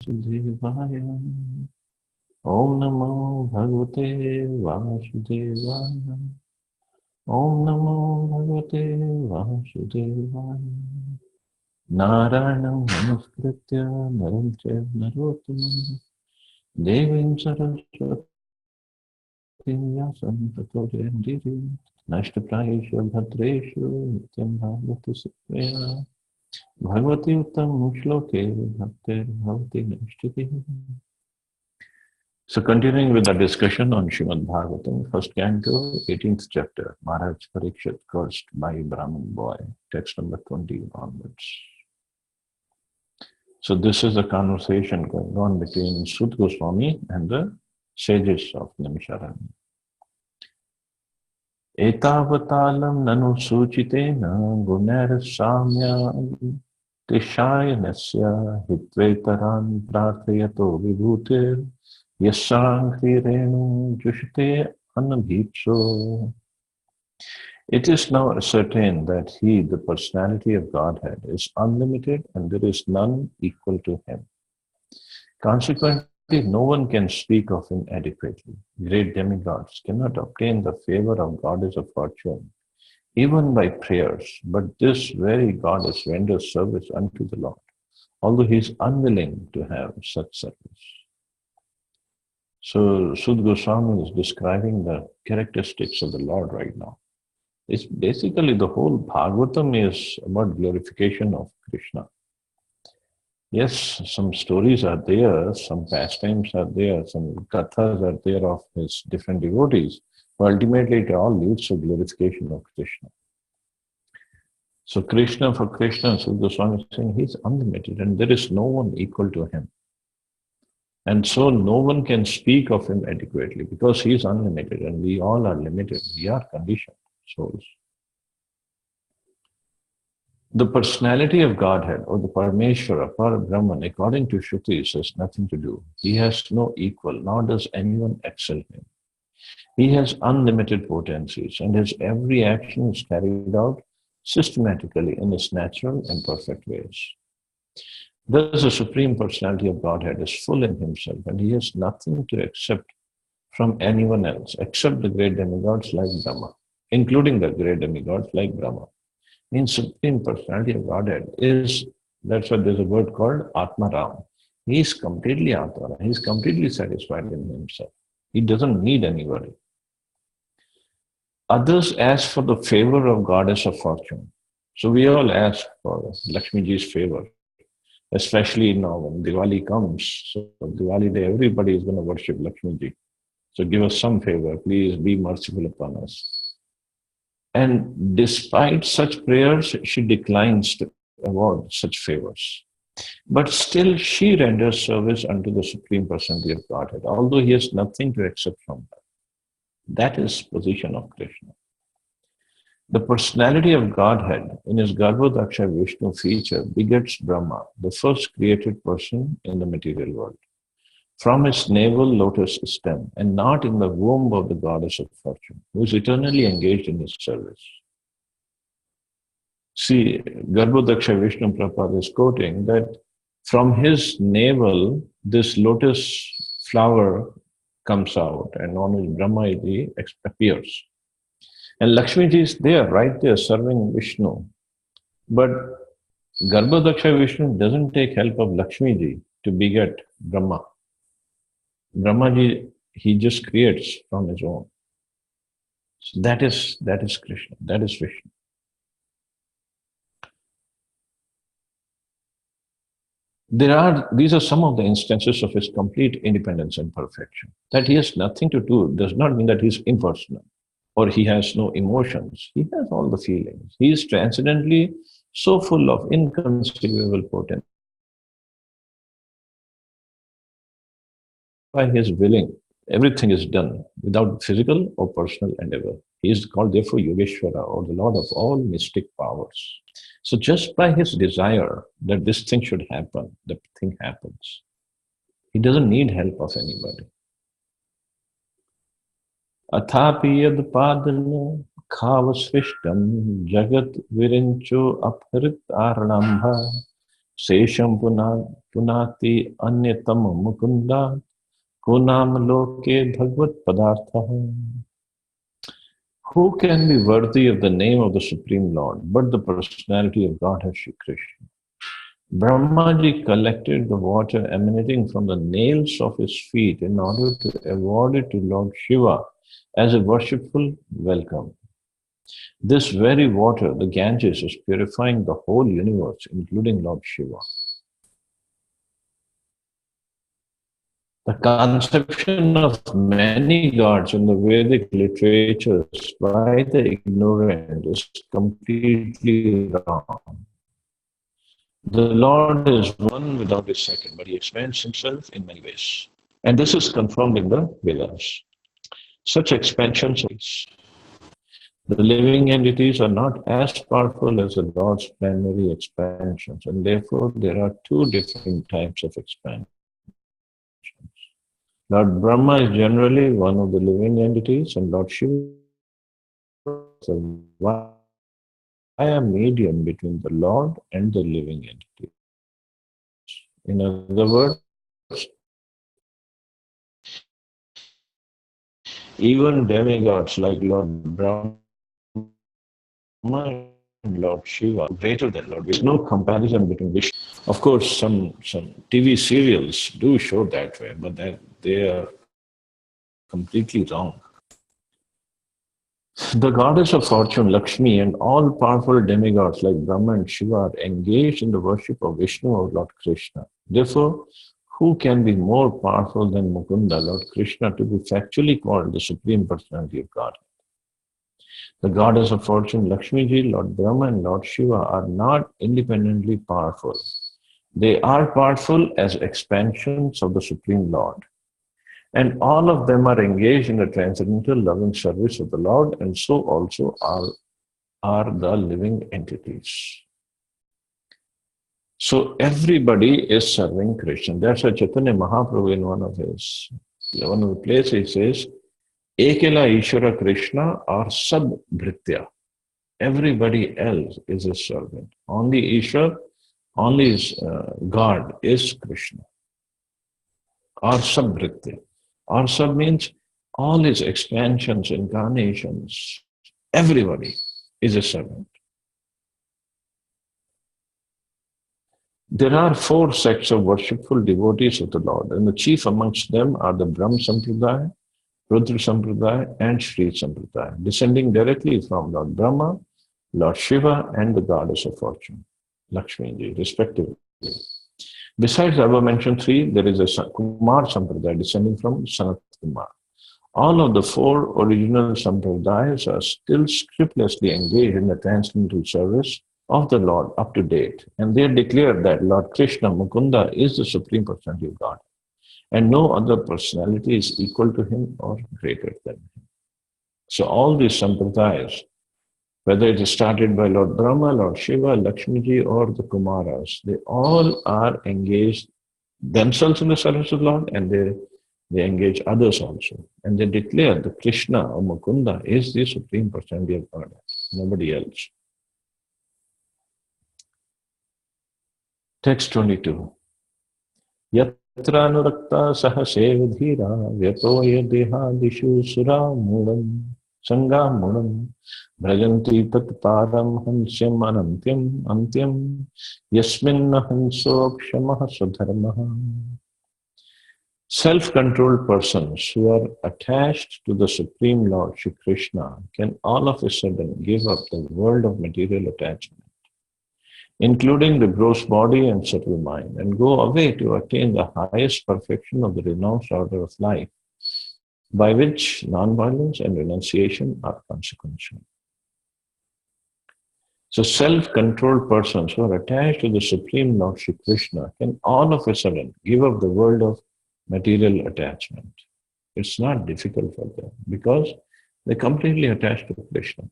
Vasudevaya. Om Namo Bhagavate Vasudevaya. Om Namo Bhagavate Vasudevaya. Narayanam Namaskritya Naram Chaiva Narottamam Devim Saraswatim Vyasam Tato Jayantiri Nashtaprayeshu Bhadreshu Nityam Bhagavati Sukhmaya Bhagavati Uttam Shloke Bhaktir Bhavati Nashtiti. So continuing with the discussion on Srimad Bhagavatam, first canto, 18th chapter, Maharaj Parikshit cursed by Brahmin boy, text number 20 onwards. So this is a conversation going on between Suta Goswami and the sages of Nimisharanya. Etavatalam nanu suchitena guner samya tishayanasya hitvetaran prarthayato vibhutir yasankrirenu jushite anabhipso. It is now ascertained that he, the personality of Godhead, is unlimited and there is none equal to him. Consequently, no one can speak of him adequately. Great demigods cannot obtain the favor of goddess of fortune, even by prayers, but this very goddess renders service unto the Lord, although he is unwilling to have such service. So, Suta Goswami is describing the characteristics of the Lord right now. It's basically the whole Bhagavatam is about glorification of Krishna. Yes, some stories are there, some pastimes are there, some kathas are there of his different devotees, but ultimately it all leads to glorification of Krishna. So Krishna, Suta Goswami is saying he's unlimited and there is no one equal to him. And so no one can speak of him adequately because he is unlimited and we all are limited. We are conditioned souls. The personality of Godhead or the Parameshvara, Parabrahman, according to Shrutis, has nothing to do. He has no equal, nor does anyone excel him. He has unlimited potencies and his every action is carried out systematically in his natural and perfect ways. Thus, the Supreme Personality of Godhead is full in himself and he has nothing to accept from anyone else except the great demigods like Brahma, including the great demigods like Brahma. In Supreme Personality of Godhead is, that's why there's a word called Atma Ram. He is completely Atma. He is completely satisfied in himself. He doesn't need anybody. Others ask for the favor of goddess of fortune. So we all ask for Lakshmi Ji's favor, especially now when Diwali comes. So Diwali day, everybody is going to worship Lakshmi Ji. So give us some favor. Please be merciful upon us. And despite such prayers, she declines to award such favors. But still, she renders service unto the Supreme Personality of Godhead, although he has nothing to accept from her. That is position of Krishna. The personality of Godhead in his Garbhodaksha Vishnu feature begets Brahma, the first created person in the material world, from his navel lotus stem and not in the womb of the goddess of fortune, who is eternally engaged in his service. See, Garbhodaksha Vishnu Prabhupada is quoting that from his navel, this lotus flower comes out and on his Brahma appears. And Lakshmi Ji is there, right there, serving Vishnu. But Garbhodaksha Vishnu doesn't take help of Lakshmi Ji to beget Brahma. Brahma Ji, he just creates from his own. So that is Krishna, that is Vishnu. These are some of the instances of his complete independence and perfection. That he has nothing to do does not mean that he is impersonal or he has no emotions. He has all the feelings. He is transcendently so full of inconceivable potency. By his willing, everything is done without physical or personal endeavor. He is called therefore Yogeshwara, or the Lord of all mystic powers. So just by his desire that this thing should happen, the thing happens. He doesn't need help of anybody. Athapi yad padana khavasvishtam jagat virincho apharit arnambha sesham punati anyatam mukunda kunam loke bhagvat padartha. Who can be worthy of the name of the Supreme Lord but the personality of Godhead Shri Krishna? Brahmaji collected the water emanating from the nails of his feet in order to award it to Lord Shiva as a worshipful welcome. This very water, the Ganges, is purifying the whole universe, including Lord Shiva. The conception of many gods in the Vedic literatures by the ignorant is completely wrong. The Lord is one without a second, but he expands himself in many ways. And this is confirmed in the Vedas. Such expansions, the living entities are not as powerful as the Lord's primary expansions, and therefore there are two different types of expansion. Lord Brahma is generally one of the living entities, and Lord Shiva is a medium between the Lord and the living entity. In other words, even demigods like Lord Brahma and Lord Shiva are greater than Lord Vishnu. There's no comparison between Vishnu. Of course, some TV serials do show that way, but they are completely wrong. The goddess of fortune, Lakshmi, and all powerful demigods like Brahma and Shiva are engaged in the worship of Vishnu or Lord Krishna. Therefore, who can be more powerful than Mukunda, Lord Krishna, to be factually called the Supreme Personality of God? The goddess of fortune, Lakshmi ji, Lord Brahma, and Lord Shiva are not independently powerful. They are powerful as expansions of the Supreme Lord. And all of them are engaged in the transcendental loving service of the Lord, and so also are the living entities. So everybody is serving Krishna. That's why Chaitanya Mahaprabhu in one of the places he says, Ekela Ishvara Krishna or Sab Bhritya. Everybody else is a servant. Only Ishvara, only God is Krishna. Or Sab Bhritya. Or Sab means all his expansions, incarnations, everybody is a servant. There are 4 sects of worshipful devotees of the Lord, and the chief amongst them are the Brahm Sampradaya, Rudra Sampradaya, and Shri Sampradaya, descending directly from Lord Brahma, Lord Shiva, and the goddess of fortune, Lakshmi ji, respectively. Besides the above-mentioned 3, there is a Kumar Sampradaya descending from Sanat Kumar. All of the 4 original Sampradayas are still scrupulously engaged in the transcendental service of the Lord up to date, and they declare that Lord Krishna, Mukunda, is the Supreme Personality of God, and no other personality is equal to him or greater than him. So all these Sampradayas, whether it is started by Lord Brahma, Lord Shiva, Lakshmiji, or the Kumaras, they all are engaged themselves in the service of the Lord, and they engage others also. And they declare that Krishna or Mukunda is the Supreme Personality of God, nobody else. Text 22. Yatra anurakta sahaseva dhira vyatoya dehadishu sura mulam sangha mulam bhajanti tat param hansyam antyam yasmin hanso akshamaha swadharmaha. Self-controlled persons who are attached to the Supreme Lord Shri Krishna can all of a sudden give up the world of material attachment, including the gross body and subtle mind, and go away to attain the highest perfection of the renounced order of life, by which non-violence and renunciation are consequential. So self-controlled persons who are attached to the Supreme Lord Shri Krishna can all of a sudden give up the world of material attachment. It's not difficult for them because they're completely attached to Krishna.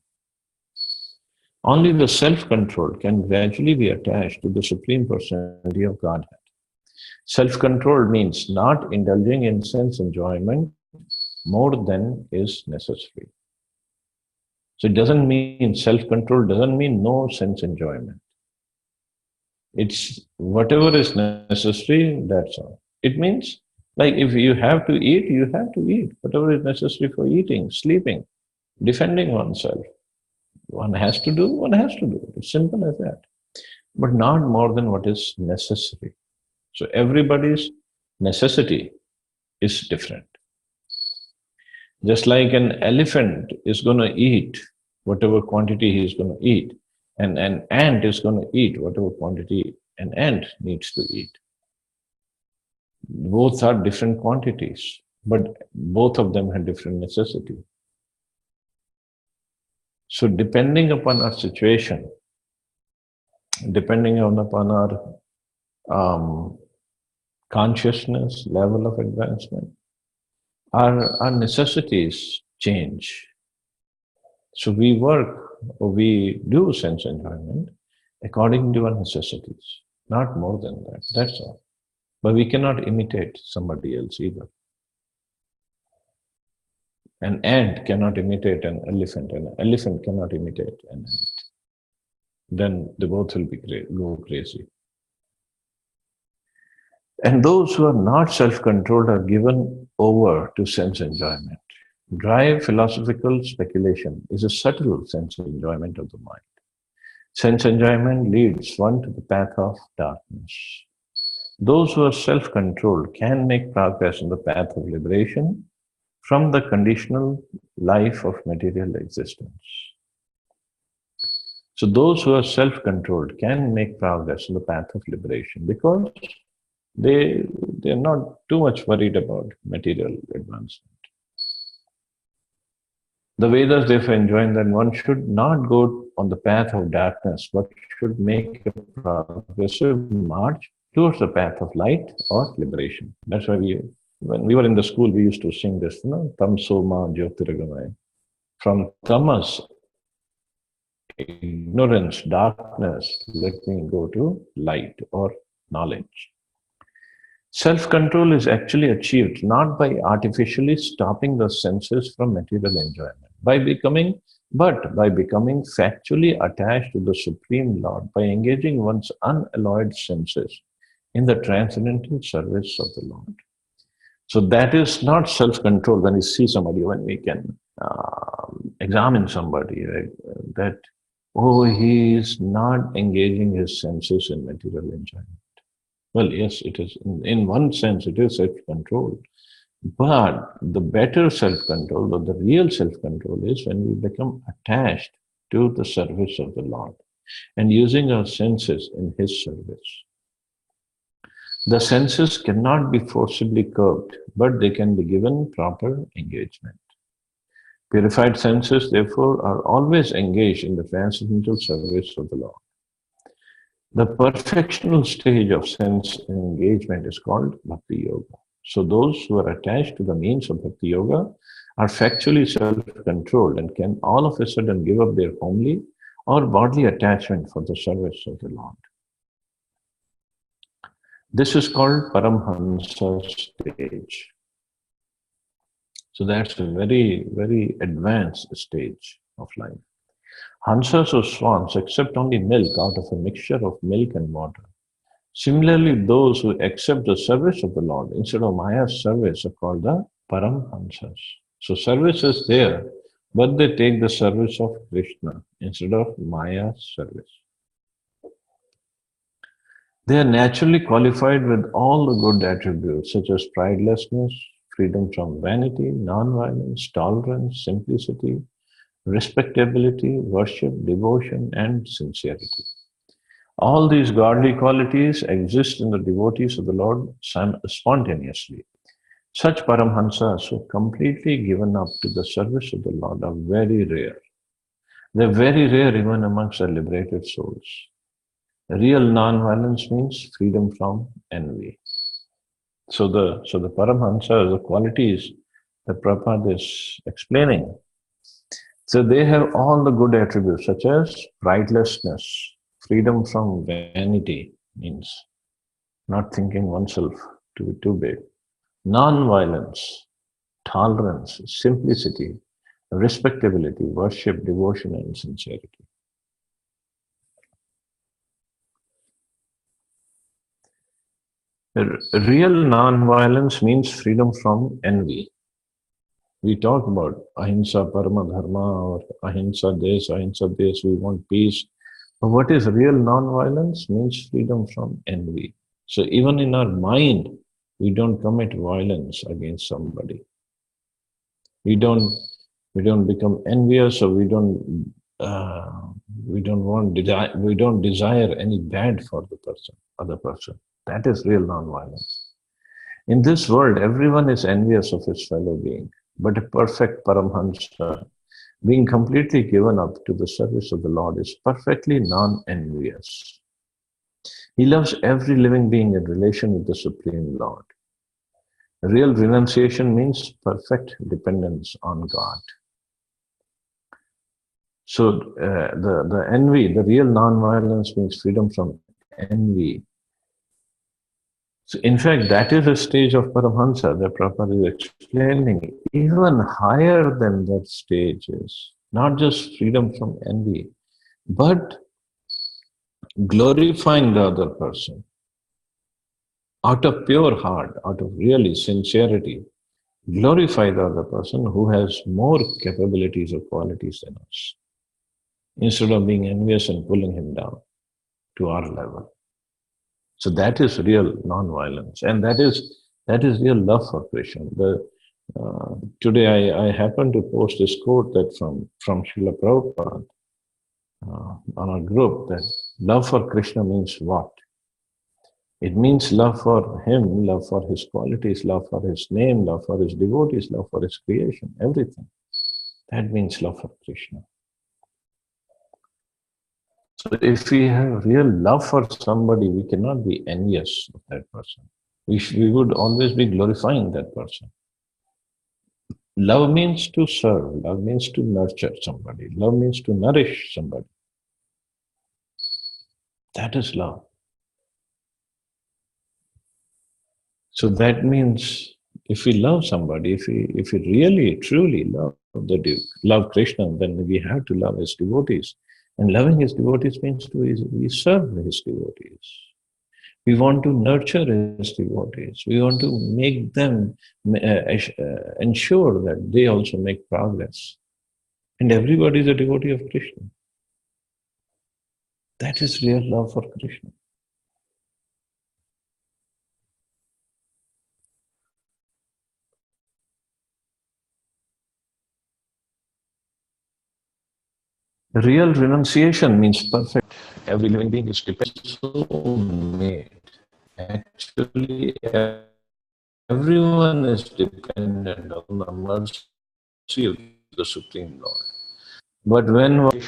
Only the self-controlled can gradually be attached to the Supreme Personality of Godhead. Self-controlled means not indulging in sense enjoyment more than is necessary. So it doesn't mean self-control doesn't mean no sense enjoyment. It's whatever is necessary, that's all. It means, like, if you have to eat, you have to eat. Whatever is necessary for eating, sleeping, defending oneself. One has to do, one has to do. It's simple as that. But not more than what is necessary. So everybody's necessity is different. Just like an elephant is going to eat whatever quantity he is going to eat, and an ant is going to eat whatever quantity an ant needs to eat. Both are different quantities, but both of them have different necessity. So depending upon our situation, depending upon our um, consciousness level of advancement, our necessities change. So we work or we do sense enjoyment according to our necessities, not more than that. That's all. But we cannot imitate somebody else either. An ant cannot imitate an elephant cannot imitate an ant. Then they both will go crazy. And those who are not self-controlled are given over to sense enjoyment. Dry philosophical speculation is a subtle sense enjoyment of the mind. Sense enjoyment leads one to the path of darkness. Those who are self-controlled can make progress in the path of liberation from the conditional life of material existence. So those who are self-controlled can make progress in the path of liberation because they're not too much worried about material advancement. The Vedas therefore enjoin that one should not go on the path of darkness, but should make a progressive march towards the path of light or liberation. That's why when we were in the school, we used to sing this, Tam Soma Jyotirgamaya. From tamas, ignorance, darkness, let me go to light or knowledge. Self-control is actually achieved not by artificially stopping the senses from material enjoyment, but by becoming factually attached to the Supreme Lord, by engaging one's unalloyed senses in the transcendental service of the Lord. So that is not self-control when we see somebody, when we can examine somebody, right? That, oh, he is not engaging his senses in material enjoyment. Well, yes, it is. In one sense, it is self-control. But the better self-control, or the real self-control, is when we become attached to the service of the Lord and using our senses in His service. The senses cannot be forcibly curbed, but they can be given proper engagement. Purified senses, therefore, are always engaged in the transcendental service of the Lord. The perfectional stage of sense engagement is called Bhakti Yoga. So those who are attached to the means of Bhakti Yoga are factually self-controlled and can all of a sudden give up their homely or bodily attachment for the service of the Lord. This is called Paramhansa stage. So that's a very, very advanced stage of life. Hansas or swans accept only milk out of a mixture of milk and water. Similarly, those who accept the service of the Lord instead of Maya's service are called the Paramhansas. So service is there, but they take the service of Krishna instead of Maya's service. They are naturally qualified with all the good attributes such as pridelessness, freedom from vanity, non-violence, tolerance, simplicity, respectability, worship, devotion, and sincerity. All these godly qualities exist in the devotees of the Lord spontaneously. Such Paramhansas who are completely given up to the service of the Lord are very rare. They're very rare even amongst the liberated souls. Real non-violence means freedom from envy. So the Paramhansas, the qualities that Prabhupada is explaining. So they have all the good attributes such as pridelessness, freedom from vanity means not thinking oneself to be too big, non-violence, tolerance, simplicity, respectability, worship, devotion, and sincerity. Real non-violence means freedom from envy. We talk about ahimsa parama dharma or ahimsa des, we want peace. But what is real non-violence means freedom from envy. So even in our mind, we don't commit violence against somebody. We don't we don't become envious, or uh, we don't desire any bad for the other person. That is real non-violence. In this world, everyone is envious of his fellow being, but a perfect Paramhansa, being completely given up to the service of the Lord, is perfectly non-envious. He loves every living being in relation with the Supreme Lord. Real renunciation means perfect dependence on God. So the envy, the real non-violence means freedom from envy. So in fact, that is a stage of Paramhansa that Prabhupada is explaining. Even higher than that stage is not just freedom from envy, but glorifying the other person out of pure heart, out of really sincerity. Glorify the other person who has more capabilities or qualities than us, instead of being envious and pulling him down to our level. So that is real non-violence, and that is real love for Krishna. Today I happened to post this quote that from Srila Prabhupada on our group, that love for Krishna means what? It means love for him, love for his qualities, love for his name, love for his devotees, love for his creation, everything. That means love for Krishna. So if we have real love for somebody, we cannot be envious of that person. We would always be glorifying that person. Love means to serve. Love means to nurture somebody. Love means to nourish somebody. That is love. So that means if we love somebody, if we really truly love Krishna, then we have to love his devotees. And loving his devotees means we serve his devotees. We want to nurture his devotees. We want to make them ensure that they also make progress. And everybody is a devotee of Krishna. That is real love for Krishna. Real renunciation means perfect. Every living being is dependent, so made. Actually, everyone is dependent on the mercy of the Supreme Lord. But when one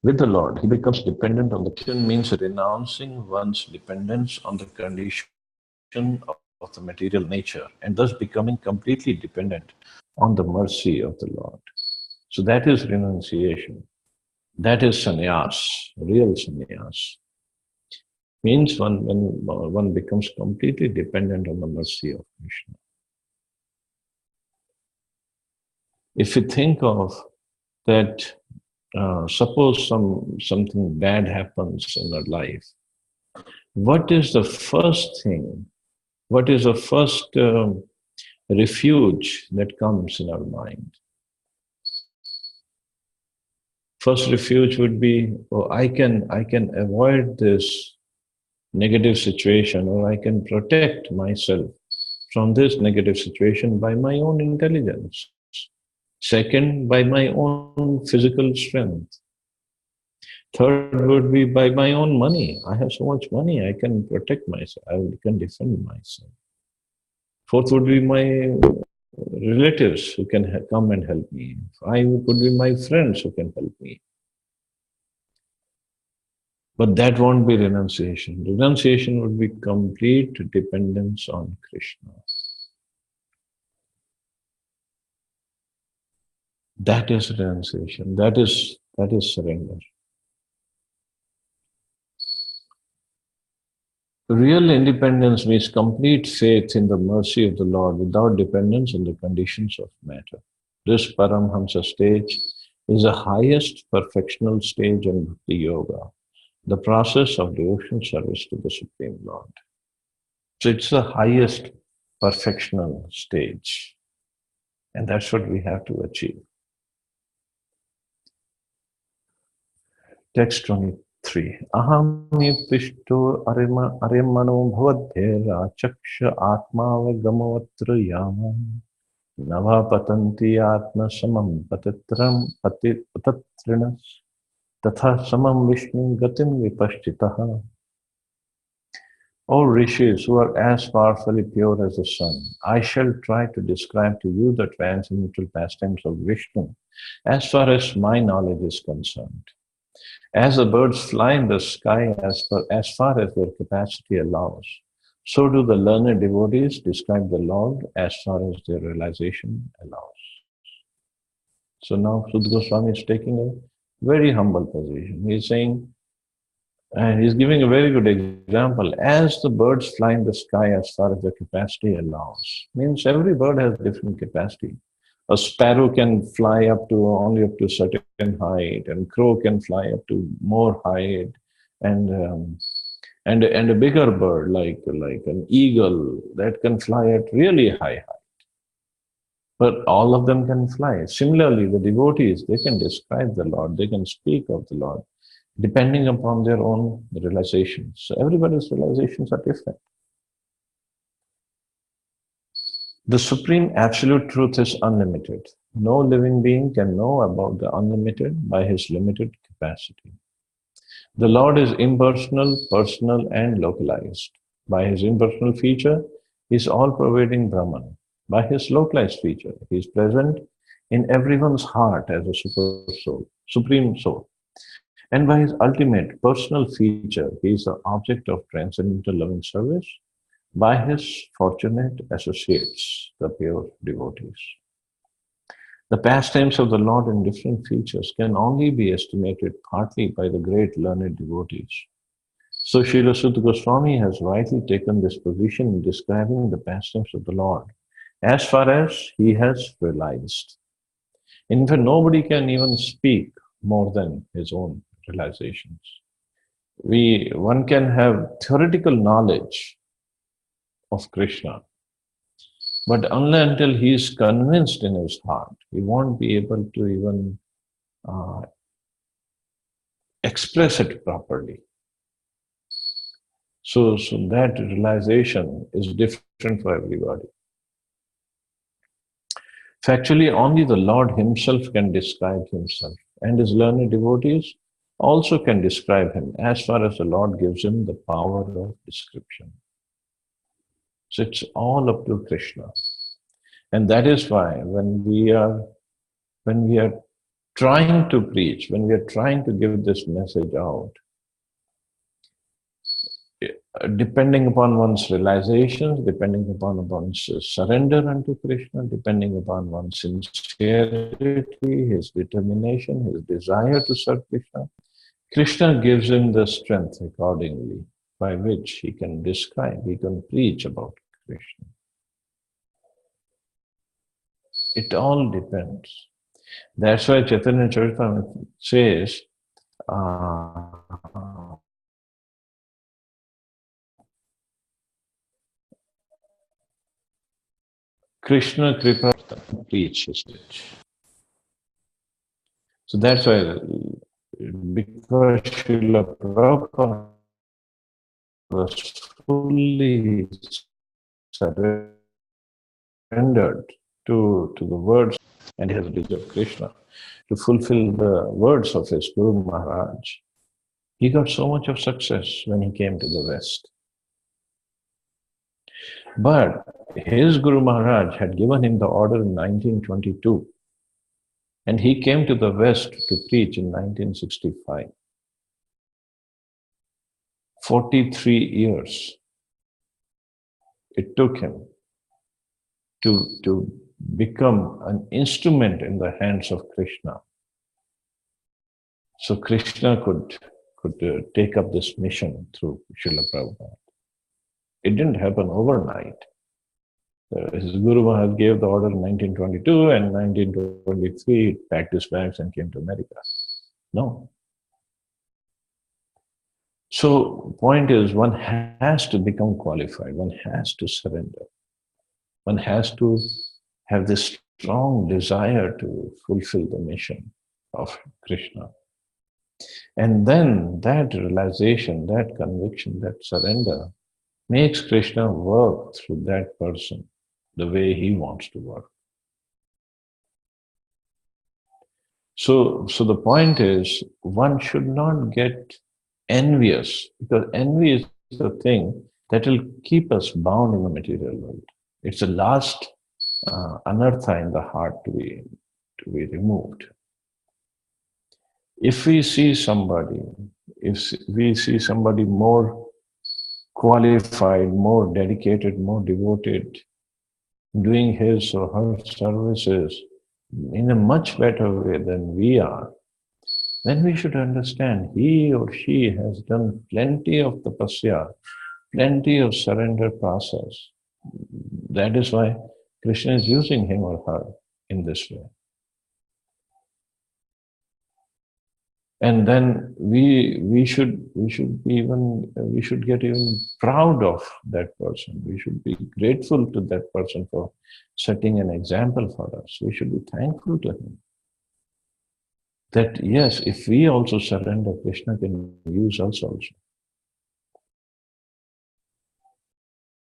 with the Lord, he becomes dependent on the condition, means renouncing one's dependence on the condition of the material nature, and thus becoming completely dependent on the mercy of the Lord. So that is renunciation. That is sannyas, real sannyas. Means when one becomes completely dependent on the mercy of Krishna. If you think of that, suppose something bad happens in our life, what is the first thing? What is the first refuge that comes in our mind? First refuge would be, oh, I can avoid this negative situation, or I can protect myself from this negative situation by my own intelligence. Second, by my own physical strength. Third would be by my own money. I have so much money, I can protect myself, I can defend myself. Fourth would be my relatives who can come and help me. Five could be my friends who can help me. But that won't be renunciation. Renunciation would be complete dependence on Krishna. That is renunciation. That is surrender. Real independence means complete faith in the mercy of the Lord without dependence on the conditions of matter. This Paramhamsa stage is the highest perfectional stage in Bhakti Yoga, the process of devotional service to the Supreme Lord. So it's the highest perfectional stage. And that's what we have to achieve. Text 23. Ahami pishto arimano bhavadhera chaksha atmavagamotra yama nava patanti atma samam patatrinas tatha samam vishnu gatim vipashtitaha. O rishis who are as powerfully pure as the sun, I shall try to describe to you the transcendental pastimes of Vishnu as far as my knowledge is concerned. As the birds fly in the sky as far as their capacity allows, so do the learned devotees describe the Lord as far as their realization allows. So now Suta Goswami is taking a very humble position. He's saying, and he's giving a very good example. As the birds fly in the sky as far as their capacity allows, means every bird has different capacity. A sparrow can fly up to only up to a certain height, and crow can fly up to more height, and and a bigger bird like an eagle that can fly at really high height. But all of them can fly. Similarly, the devotees, they can describe the Lord, they can speak of the Lord, depending upon their own realizations. So everybody's realizations are different. The supreme absolute truth is unlimited. No living being can know about the unlimited by his limited capacity. The Lord is impersonal, personal, and localized. By his impersonal feature, he is all-pervading Brahman. By his localized feature, he is present in everyone's heart as a super soul, supreme soul. And by his ultimate personal feature, he is the object of transcendental loving service by his fortunate associates, the pure devotees. The pastimes of the Lord in different features can only be estimated partly by the great learned devotees. So Srila Suta Goswami has rightly taken this position in describing the pastimes of the Lord as far as he has realized. In fact, nobody can even speak more than his own realizations. One can have theoretical knowledge of Krishna, but until he is convinced in his heart, he won't be able to even express it properly. So that realization is different for everybody. Factually, only the Lord himself can describe himself, and his learned devotees also can describe him as far as the Lord gives him the power of description. So it's all up to Krishna. And that is why when we are trying to preach, when we are trying to give this message out, depending upon one's realizations, depending upon one's surrender unto Krishna, depending upon one's sincerity, his determination, his desire to serve Krishna, Krishna gives him the strength accordingly by which he can describe, he can preach about Krishna. It all depends. That's why Chaitanya Charitamrita says, Krishna Kripa preach his message. So that's why, because Srila Prabhupada was fully surrendered to the words and his deeds of Krishna, to fulfill the words of his Guru Maharaj, he got so much of success when he came to the West. But his Guru Maharaj had given him the order in 1922, and he came to the West to preach in 1965. 43 years it took him to become an instrument in the hands of Krishna. So Krishna could take up this mission through Srila Prabhupada. It didn't happen overnight. His Guru Maharaj gave the order in 1922, and 1923 he packed his bags and came to America. No. So, point is, one has to become qualified, one has to surrender, one has to have this strong desire to fulfill the mission of Krishna. And then that realization, that conviction, that surrender makes Krishna work through that person the way he wants to work. So the point is, one should not get envious, because envy is the thing that will keep us bound in the material world. It's the last anartha in the heart to be removed. If we see somebody, if we see somebody more qualified, more dedicated, more devoted, doing his or her services in a much better way than we are, then we should understand he or she has done plenty of tapasya, plenty of surrender process. That is why Krishna is using him or her in this way. And then we should be even we should get even proud of that person. We should be grateful to that person for setting an example for us. We should be thankful to him. That yes, if we also surrender, Krishna can use us also.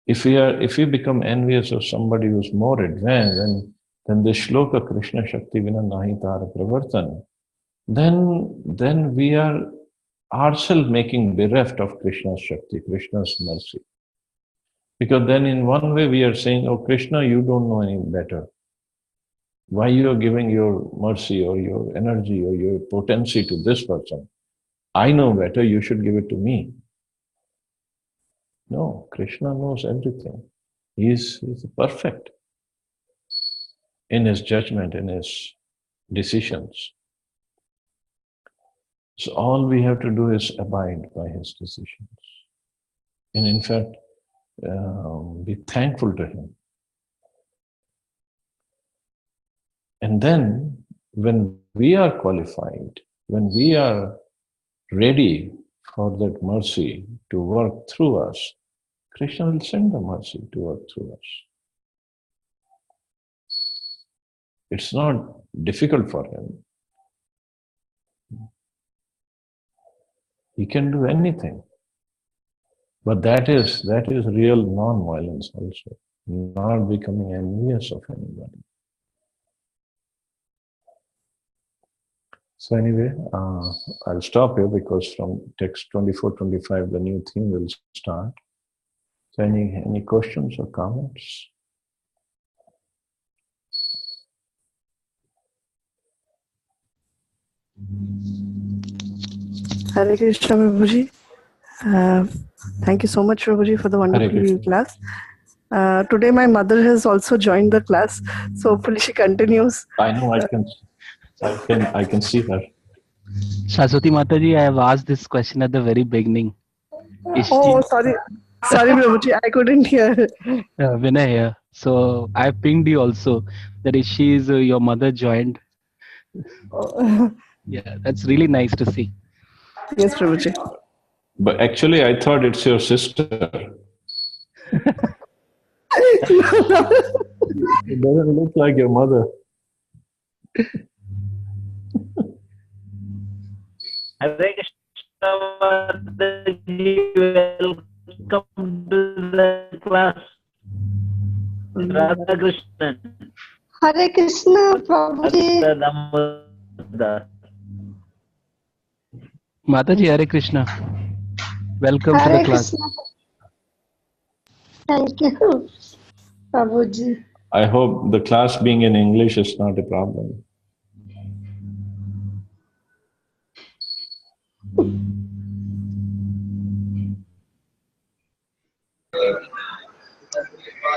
If we become envious of somebody who's more advanced than the shloka Krishna Shakti Vina Nahi Tara Pravartan, then we are ourselves making bereft of Krishna's Shakti, Krishna's mercy. Because then in one way we are saying, oh Krishna, you don't know any better. Why you are giving your mercy or your energy or your potency to this person? I know better, you should give it to me. No, Krishna knows everything. He's perfect in his judgment, in his decisions. So all we have to do is abide by his decisions. And in fact, be thankful to him. And then when we are qualified, when we are ready for that mercy to work through us, Krishna will send the mercy to work through us. It's not difficult for him. He can do anything. But that is real non-violence also, not becoming envious of anybody. So anyway, I'll stop here because from text 24-25, the new theme will start. So any questions or comments? Hare Krishna, Prabhuji. Thank you so much, Prabhuji, for the wonderful class. Today my mother has also joined the class, so hopefully she continues. I know I can see her. Saraswati Mataji, I have asked this question at the very beginning. Sorry, Prabhuji, I couldn't hear. Vinay here. So I pinged you also that if she is your mother joined. Yeah, that's really nice to see. Yes, Prabhuji. But actually, I thought it's your sister. It doesn't look like your mother. Hare Krishna, welcome to the class. Radha Krishna. Hare Krishna, Prabhuji. Mataji, Hare Krishna. Welcome to the class. Krishna. Thank you, Prabhuji. I hope the class being in English is not a problem.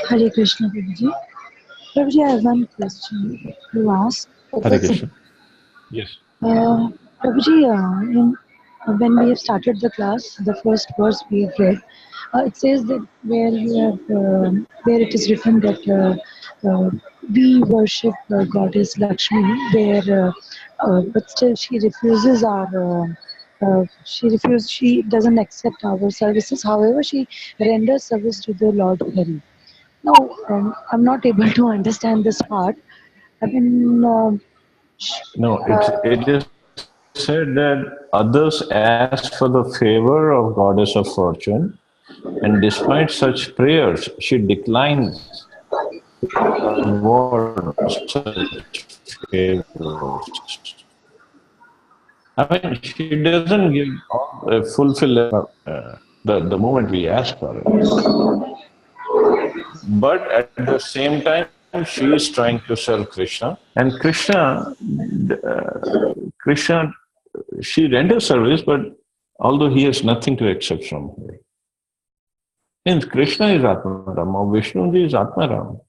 Hare Krishna, Prabhuji. Prabhuji, I have one question to ask. Hare Krishna. Yes. Prabhuji, when we have started the class, the first verse we have read, it says that where it is written that we worship Goddess Lakshmi, but still she refuses our she refused. She doesn't accept our services. However, she renders service to the Lord Hari. Now, I'm not able to understand this part. I mean, No, it is said that others ask for the favor of goddess of fortune, and despite such prayers, she declines to award such favors. I mean, she doesn't give fulfill the moment we ask for it. But at the same time, she is trying to serve Krishna, and Krishna, she renders service, but although he has nothing to accept from her. Means Krishna is Atmaram or Vishnuji is Atmaram.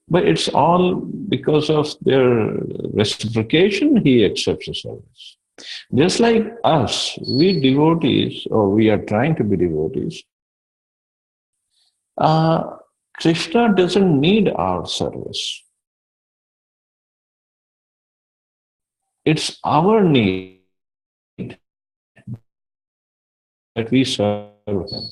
But it's all because of their reciprocation, he accepts the service. Just like us, we devotees, or we are trying to be devotees, Krishna doesn't need our service. It's our need that we serve him.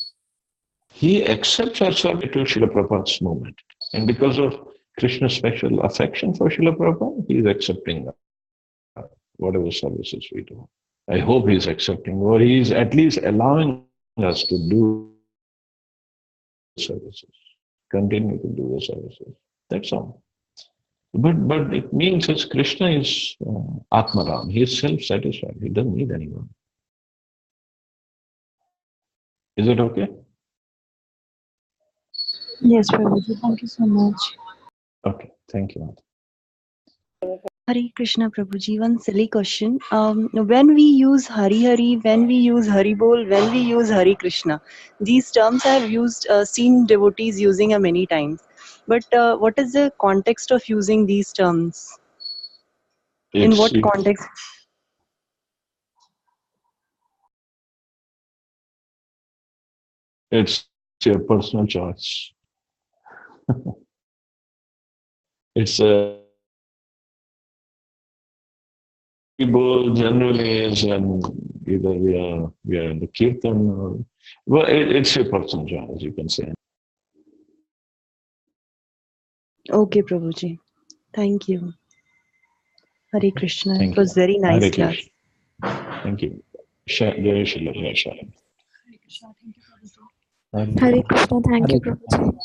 He accepts our service to Srila Prabhupada's movement. And because of Krishna's special affection for Srila Prabhupada, he is accepting whatever services we do. I hope he is accepting, or he is at least allowing us to do services, continue to do the services. That's all. But it means that Krishna is Atmaram. He is self-satisfied. He doesn't need anyone. Is it okay? yes, Prabhuji, thank you so much. Okay, thank you. Hare Krishna Prabhuji, one silly question. When we use Hari Hari, when we use Hari Bol, when we use Hari Krishna, these terms I have seen devotees using many times. But what is the context of using these terms? In what context? It's your personal choice. It's a people generally is when either we are in the kirtan or well, it's your personal choice, you can say. Okay, Prabhuji. Thank you. Hare Krishna. Thank It was you. very nice Hare class. Krishna. Thank you. Jai Shri Radha Shyam. Hare Krishna. Thank you, Prabhuji.